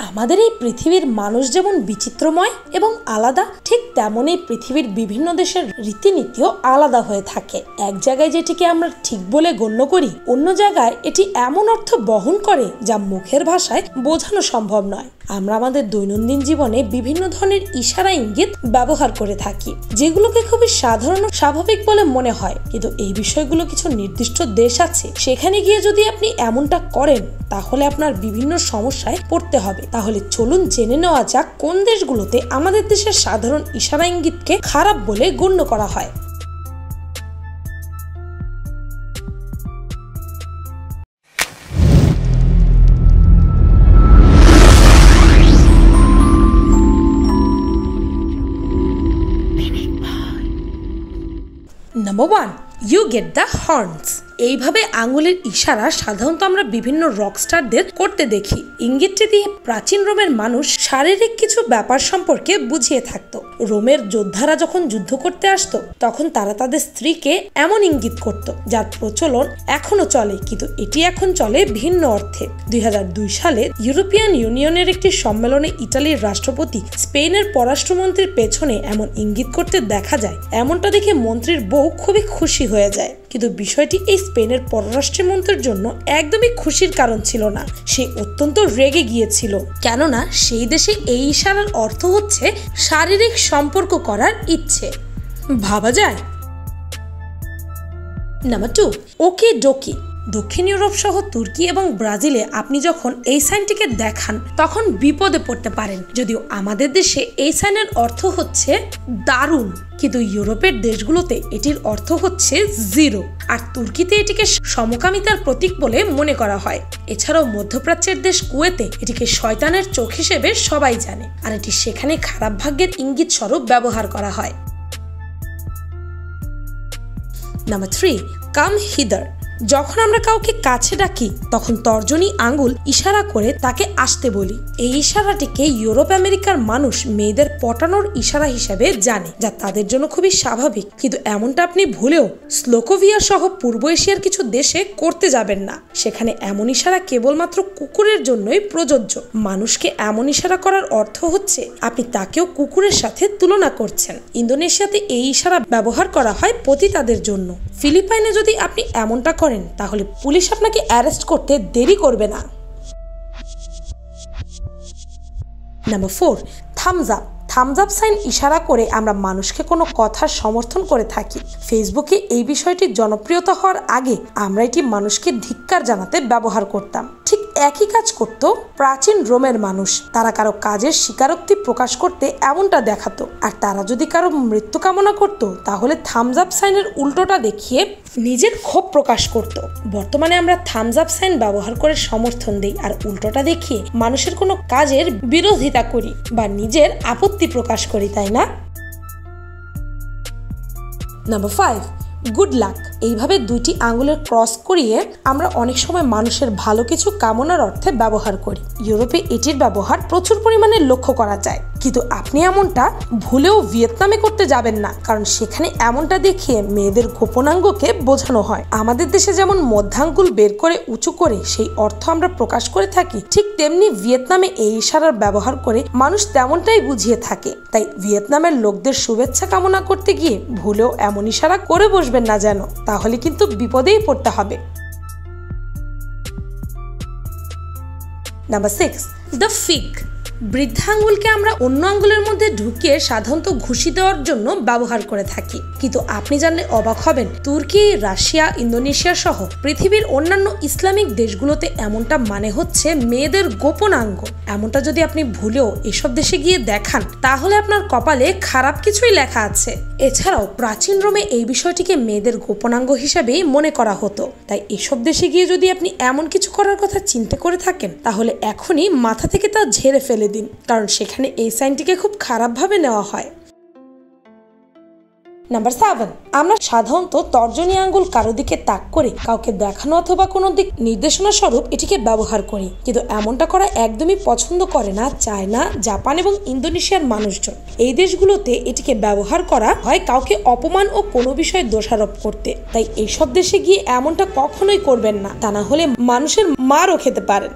আমাদের এই পৃথিবীর মানুষ যেমন বিচিত্রময় এবং আলাদা, ঠিক তেমনই পৃথিবীর বিভিন্ন দেশের রীতিনীতিও আলাদা হয়ে থাকে। এক জায়গায় যেটিকে আমরা ঠিক বলে গণ্য করি, অন্য জায়গায় এটি এমন অর্থ বহন করে যা মুখের ভাষায় বোঝানো সম্ভব নয়। আমরা আমাদের দৈনন্দিন জীবনে বিভিন্ন ধরনের ইশারা ইঙ্গিত ব্যবহার করে থাকি, যেগুলোকে খুবই সাধারণ ও স্বাভাবিক বলে মনে হয়, কিন্তু এই বিষয়গুলো কিছু নির্দিষ্ট দেশ আছে, সেখানে গিয়ে যদি আপনি এমনটা করেন তাহলে আপনার বিভিন্ন সমস্যায় পড়তে হবে। তাহলে চলুন জেনে নেওয়া যাক কোন দেশগুলোতে আমাদের দেশের সাধারণ ইশারা ইঙ্গিতকে খারাপ বলে গণ্য করা হয়। Number 1, you get the horns. এইভাবে আঙ্গুলের ইশারা সাধারণত আমরা বিভিন্ন রকস্টারদের করতে দেখি। ইঙ্গিতটি দিয়ে প্রাচীন রোমের মানুষ শারীরিক কিছু ব্যাপার সম্পর্কে বুঝিয়ে থাকতো। রোমের যোদ্ধারা যখন যুদ্ধ করতে আসতো তখন তারা তাদের স্ত্রীকে এমন ইঙ্গিত করত, যার প্রচলন এখনো চলে, কিন্তু এটি এখন চলে ভিন্ন অর্থে। 2002 সালে ইউরোপিয়ান ইউনিয়নের একটি সম্মেলনে ইতালির রাষ্ট্রপতি স্পেনের পররাষ্ট্রমন্ত্রীর পেছনে এমন ইঙ্গিত করতে দেখা যায়। এমনটা দেখে মন্ত্রীর বউ খুবই খুশি হয়ে যায়, কিন্তু বিষয়টি এই স্পেনের পররাষ্ট্রমন্ত্রীর জন্য একদমই খুশির কারণ ছিল না। সে অত্যন্ত রেগে গিয়েছিল, কেননা সেই দেশে এই ইশারার অর্থ হচ্ছে শারীরিক সম্পর্ক করার ইচ্ছে। ভাবা যায়। নাম্বার 2, ওকে ডোকি। দক্ষিণ ইউরোপ সহ তুর্কি এবং ব্রাজিলে আপনি যখন এই সাইনটিকে দেখান তখন বিপদে পড়তে পারেন। যদিও আমাদের দেশে এই সাইনের অর্থ হচ্ছে দারুণ, কিন্তু ইউরোপের দেশগুলোতে এটির অর্থ হচ্ছে 0, আর তুর্কিতে এটিকে সমকামিতার প্রতীক বলে মনে করা হয়। এছাড়াও মধ্যপ্রাচ্যের দেশ কুয়েতে এটিকে শয়তানের চোখ হিসেবে সবাই জানে, আর এটি সেখানে খারাপ ভাগ্যের ইঙ্গিত স্বরূপ ব্যবহার করা হয়। নাম্বার 3, কাম হিদার। যখন আমরা কাউকে কাছে ডাকি তখন তর্জনী আঙ্গুল ইশারা করে তাকে আসতে বলি। এই ইশারাটিকে ইউরোপ আমেরিকার মানুষ মেয়েদের পটানোর ইশারা হিসেবে জানে, যা তাদের জন্য খুবই স্বাভাবিক, কিন্তু এমনটা আপনি ভুলেও স্লোভেনিয়া সহ পূর্ব এশিয়ার কিছু দেশে করতে যাবেন না। সেখানে এমন ইশারা কেবলমাত্র কুকুরের জন্যই প্রযোজ্য। মানুষকে এমন ইশারা করার অর্থ হচ্ছে আপনি তাকেও কুকুরের সাথে তুলনা করছেন। ইন্দোনেশিয়াতে এই ইশারা ব্যবহার করা হয় পতিতাদের জন্য। ফিলিপাইনে যদি আপনি এমনটা করেন তাহলে পুলিশ আপনাকে অ্যারেস্ট করতে দেরি করবে না। Number 4, thumbs up. Thumbs up sign ইশারা করে আমরা মানুষকে কোনো কথার সমর্থন করে থাকি। ফেসবুকে এই বিষয়টি জনপ্রিয়তা হওয়ার আগে আমরা এটি মানুষকে ধিক্কার জানাতে ব্যবহার করতাম। ঠিক একই কাজ করত প্রাচীন রোমের মানুষ। তারা কারো কাজের স্বীকারোক্তি প্রকাশ করতে এমনটা দেখাতো, আর তারা যদি কারো মৃত্যু কামনা করত তাহলে থামস আপ সাইনের উল্টোটা দেখিয়ে নিজের ক্ষোভ প্রকাশ করত। বর্তমানে আমরা থামস আপ সাইন ব্যবহার করে সমর্থন দেই, আর উল্টোটা দেখিয়ে মানুষের কোনো কাজের বিরোধিতা করি বা নিজের আপত্তি প্রকাশ করি, তাই না? Number 5, good luck. এইভাবে দুইটি আঙ্গুলের ক্রস করিয়ে আমরা অনেক সময় মানুষের ভালো কিছু কামনার অর্থে ব্যবহার করি। ইউরোপে এটির ব্যবহার প্রচুর পরিমাণে লক্ষ্য করা যায়, কিন্তু আপনি এমনটা ভুলেও ভিয়েতনামে করতে যাবেন না, কারণ সেখানে এমনটা দেখিয়ে মেয়েদের গোপনাঙ্গকে বোঝানো হয়। আমাদের দেশে যেমন মধ্যাঙ্গুল বের করে উঁচু করে সেই অর্থ আমরা প্রকাশ করে থাকি, ঠিক তেমনি ভিয়েতনামে এই ইশারার ব্যবহার করে মানুষ তেমনটাই বুঝিয়ে থাকে। তাই ভিয়েতনামের লোকদের শুভেচ্ছা কামনা করতে গিয়ে ভুলেও এমন ইশারা করে বসবেন না যেন, তাহলে কিন্তু বিপদেই পড়তে হবে। Number 6, the fig. বৃদ্ধা আঙ্গুলকে আমরা অন্য আঙ্গুলের মধ্যে ঢুকিয়ে সাধারণত ঘুষি দেওয়ার জন্য ব্যবহার করে থাকি, কিন্তু আপনি জানলে অবাক হবেন তুর্কি, রাশিয়া, ইন্দোনেশিয়া সহ পৃথিবীর অন্যান্য ইসলামিক দেশগুলোতে এমনটা মানে হচ্ছে মেয়েদের গোপন আঙ্গ। এমনটা যদি আপনি ভুলেও এসব দেশে গিয়ে দেখান তাহলে আপনার কপালে খারাপ কিছুই লেখা আছে। এছাড়াও প্রাচীন রোমে এই বিষয়টিকে মেয়েদের গোপনাঙ্গ হিসেবেই মনে করা হতো। তাই এসব দেশে গিয়ে যদি আপনি এমন কিছু করার কথা চিন্তা করে থাকেন তাহলে এখনই মাথা থেকে তা ঝেড়ে ফেলে দিন, কারণ সেখানে এই সাইনটিকে খুব খারাপভাবে নেওয়া হয়। নাম্বার 7, আমরা সাধারণত তর্জনী আঙ্গুল কারো দিকে তাক করে কাউকে দেখানো অথবা কোনো দিক নির্দেশনা স্বরূপ এটিকে ব্যবহার করি, কিন্তু এমনটা করা একদমই পছন্দ করে না চায়না, জাপান এবং ইন্দোনেশিয়ার মানুষজন। এই দেশগুলোতে এটিকে ব্যবহার করা হয় কাউকে অপমান ও কোনো বিষয়ে দোষারোপ করতে। তাই এইসব দেশে গিয়ে এমনটা কখনোই করবেন না, তা না হলে মানুষের মারও খেতে পারেন।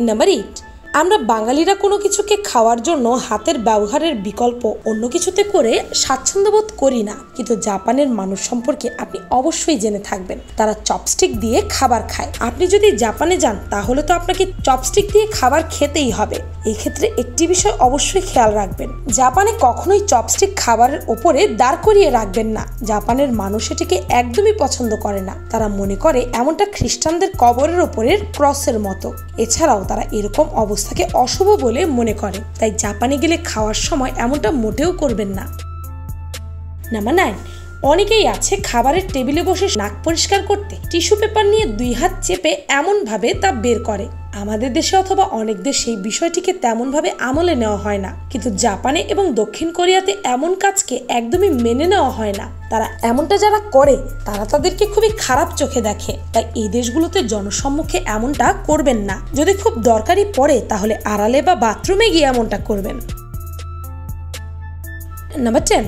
নাম্বার 8, আমরা বাঙালিরা কোনো কিছুকে খাওয়ার জন্য হাতের ব্যবহারের বিকল্প অন্য কিছুতে করে স্বাচ্ছন্দ্য বোধ করি না, কিন্তু জাপানের মানুষ সম্পর্কে আপনি অবশ্যই জেনে থাকবেন তারা চপস্টিক দিয়ে খাবার খায়। আপনি যদি জাপানে যান তাহলে তো আপনাকে চপস্টিক দিয়ে খাবার খেতেই হবে। এই ক্ষেত্রে একটি বিষয় অবশ্যই খেয়াল রাখবেন, জাপানে কখনোই চপস্টিক খাবারের ওপরে দাঁড় করিয়ে রাখবেন না। জাপানের মানুষ এটিকে একদমই পছন্দ করে না, তারা মনে করে এমনটা খ্রিস্টানদের কবরের ওপরের ক্রসের মতো। এছাড়াও তারা এরকম অবস্থাকে অশুভ বলে মনে করে, তাই জাপানে গেলে খাওয়ার সময় এমনটা মোটেও করবেন না। নাম্বার 9, অনেকেই আছে খাবারের টেবিলে বসে নাক পরিষ্কার করতে টিস্যু পেপার নিয়ে 2 হাত চেপে এমন ভাবে তা বের করে। আমাদের দেশে অথবা অনেক দেশে এই বিষয়টিকে তেমন ভাবে আমলে নেওয়া হয় না, কিন্তু জাপানে এবং দক্ষিণ কোরিয়াতে এমন কাজকে একদমই মেনে নেওয়া হয় না। তারা এমনটা যারা করে তারা তাদেরকে খুবই খারাপ চোখে দেখে, তাই এই দেশগুলোতে জনসম্মুখে এমনটা করবেন না। যদি খুব দরকারি পড়ে তাহলে আড়ালে বা বাথরুমে গিয়ে এমনটা করবেন। নাম্বার 10,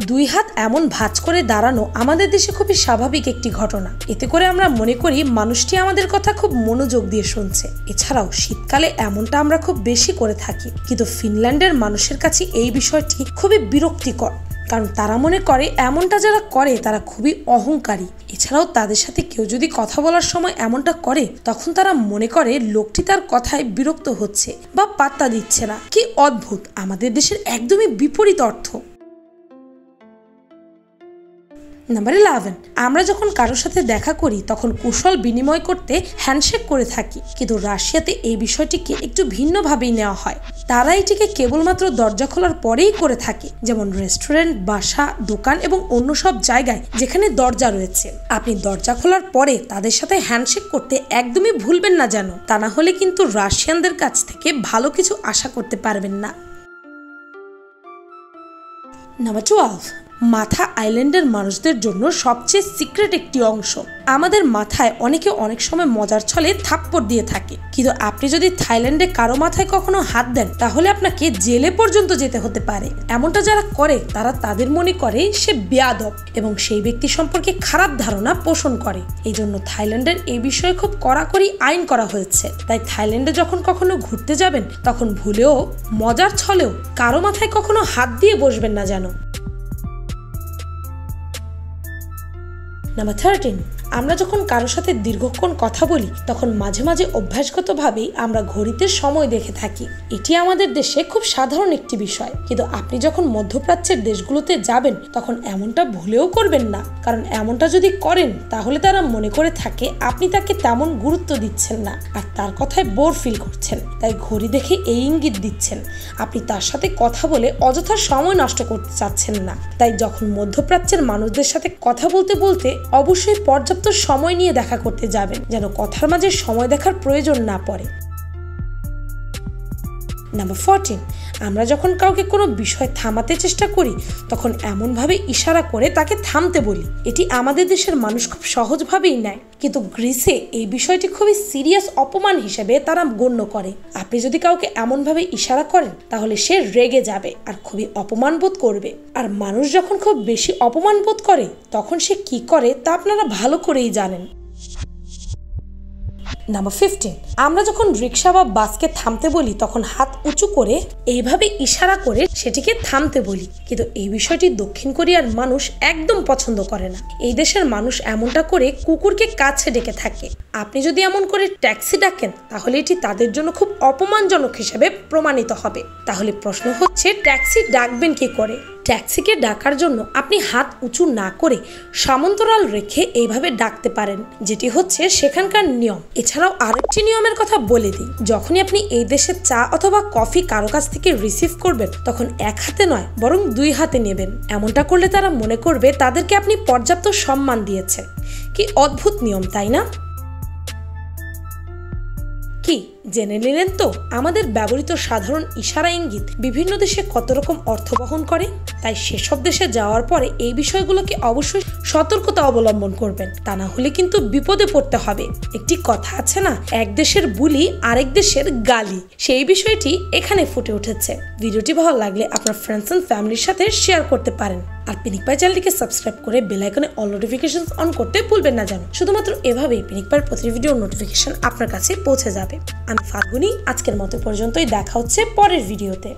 2 হাত এমন ভাঁজ করে দাঁড়ানো আমাদের দেশে খুবই স্বাভাবিক একটি ঘটনা। এতে করে আমরা মনে করি মানুষটি আমাদের কথা খুব মনোযোগ দিয়ে শুনছে। এছাড়াও শীতকালে এমনটা আমরা খুব বেশি করে থাকি, কিন্তু ফিনল্যান্ডের মানুষের কাছে এই বিষয়টি খুবই বিরক্তিকর, কারণ তারা মনে করে এমনটা যারা করে তারা খুবই অহংকারী। এছাড়াও তাদের সাথে কেউ যদি কথা বলার সময় এমনটা করে তখন তারা মনে করে লোকটি তার কথায় বিরক্ত হচ্ছে বা পাত্তা দিচ্ছে না। কি অদ্ভুত, আমাদের দেশের একদমই বিপরীত অর্থ। নাম্বার 11, আমরা যখন কারোর সাথে দেখা করি তখন কুশল বিনিময় করতে হ্যান্ডশেক করে থাকি, কিন্তু রাশিয়াতে এই বিষয়টিকে একটু ভিন্নভাবেই নেওয়া হয়। তারা এটিকে কেবলমাত্র দরজা খোলার পরেই করে থাকে, যেমন রেস্টুরেন্ট, বাসা, দোকান এবং অন্য সব জায়গায় যেখানে দরজা রয়েছে। আপনি দরজা খোলার পরে তাদের সাথে হ্যান্ডশেক করতে একদমই ভুলবেন না যেন, তা না হলে কিন্তু রাশিয়ানদের কাছ থেকে ভালো কিছু আশা করতে পারবেন না। নাম্বার 12, মাথা আইল্যান্ডের মানুষদের জন্য সবচেয়ে সিক্রেট একটি অংশ। আমাদের মাথায় অনেকে অনেক সময় মজার ছলে থাপ্পড় দিয়ে থাকে, কিন্তু আপনি যদি থাইল্যান্ডে কারো মাথায় কখনো হাত দেন তাহলে আপনাকে জেলে পর্যন্ত যেতে হতে পারে। এমনটা যারা করে তারা তাদের মনে করে সে বেয়াদব এবং সেই ব্যক্তি সম্পর্কে খারাপ ধারণা পোষণ করে। এই জন্য থাইল্যান্ডের এই বিষয়ে খুব কড়াকড়ি আইন করা হয়েছে। তাই থাইল্যান্ডে যখন কখনো ঘুরতে যাবেন তখন ভুলেও মজার ছলেও কারো মাথায় কখনো হাত দিয়ে বসবেন না যেন। নাম্বার 13, আমরা যখন কারোর সাথে দীর্ঘক্ষণ কথা বলি তখন মাঝে মাঝে অভ্যাসগতভাবেই আমরা ঘড়িতে সময় দেখে থাকি। এটি আমাদের দেশে খুব সাধারণ একটি বিষয়, কিন্তু আপনি যখন মধ্যপ্রাচ্যের দেশগুলোতে যাবেন তখন এমনটা ভুলেও করবেন না, কারণ এমনটা যদি করেন তাহলে তারা মনে করে থাকে আপনি তাকে তেমন গুরুত্ব দিচ্ছেন না আর তার কথায় বোর ফিল করছেন। তাই ঘড়ি দেখে এই ইঙ্গিত দিচ্ছেন আপনি তার সাথে কথা বলে অযথা সময় নষ্ট করতে চাচ্ছেন না। তাই যখন মধ্যপ্রাচ্যের মানুষদের সাথে কথা বলতে বলতে অবশ্যই পর্যাপ্ত সময় নিয়ে দেখা করতে যাবেন, যেন কথার মাঝে সময় দেখার প্রয়োজন না পড়ে। নাম্বার 14, আমরা যখন কাউকে কোনো বিষয় থামাতে চেষ্টা করি তখন এমনভাবে ইশারা করে তাকে থামতে বলি। এটি আমাদের দেশের মানুষ খুব সহজভাবেই নেয়, কিন্তু গ্রিসে এই বিষয়টি খুবই সিরিয়াস অপমান হিসেবে তারা গণ্য করে। আপনি যদি কাউকে এমনভাবে ইশারা করেন তাহলে সে রেগে যাবে আর খুবই অপমান বোধ করবে। আর মানুষ যখন খুব বেশি অপমান বোধ করে তখন সে কি করে তা আপনারা ভালো করেই জানেন। নাম্বার 15, আমরা যখন রিক্সা বা বাসকে থামতে বলি তখন হাত উঁচু করে এইভাবে ইশারা করে সেটিকে থামতে বলি, কিন্তু এই বিষয়টি দক্ষিণ কোরিয়ার মানুষ একদম পছন্দ করে না। এই দেশের মানুষ এমনটা করে কুকুরকে কাছে ডেকে থাকে। আপনি যদি এমন করে ট্যাক্সি ডাকেন তাহলে এটি তাদের জন্য খুব অপমানজনক হিসেবে প্রমাণিত হবে। তাহলে প্রশ্ন হচ্ছে ট্যাক্সি ডাকবেন কি করে? ট্যাক্সিকে ডাকার জন্য আপনি হাত উঁচু না করে সমান্তরাল রেখে এইভাবে ডাকতে পারেন, যেটি হচ্ছে সেখানকার নিয়ম। এছাড়াও আরেকটি নিয়মের কথা বলে দিই, যখনই আপনি এই দেশে চা অথবা কফি কারো কাছ থেকে রিসিভ করবেন তখন এক হাতে নয় বরং 2 হাতে নেবেন। এমনটা করলে তারা মনে করবে তাদেরকে আপনি পর্যাপ্ত সম্মান দিয়েছেন। কি অদ্ভুত নিয়ম, তাই না? কি জেনে নিলেন তো আমাদের ব্যবহৃত সাধারণ ইশারা ইঙ্গিত বিভিন্ন দেশে কত রকম অর্থ বহন করে। তাই সেসব দেশে যাওয়ার পরে এই বিষয়গুলোকে অবশ্যই সতর্কতা অবলম্বন করবেন, তা না হলে কিন্তু বিপদে পড়তে হবে। একটি কথা আছে না, এক দেশের বুলি আরেক দেশের গালি, সেই বিষয়টি এখানে ফুটে উঠেছে। ভিডিওটি ভালো লাগলে আপনার ফ্রেন্ডস এন্ড ফ্যামিলির সাথে শেয়ার করতে পারেন। আর পিনিক পাই চ্যানেলটিকে সাবস্ক্রাইব করে বেল আইকনে অল নোটিফিকেশনস অন করতে ভুলবেন না যেন। শুধুমাত্র এভাবেই পিনিক পাইয়ের প্রতি ভিডিওর নোটিফিকেশন আপনার কাছে পৌঁছে যাবে। আমি ফাল্গুনি, আজকের মতো পর্যন্তই, দেখা হচ্ছে পরের ভিডিওতে।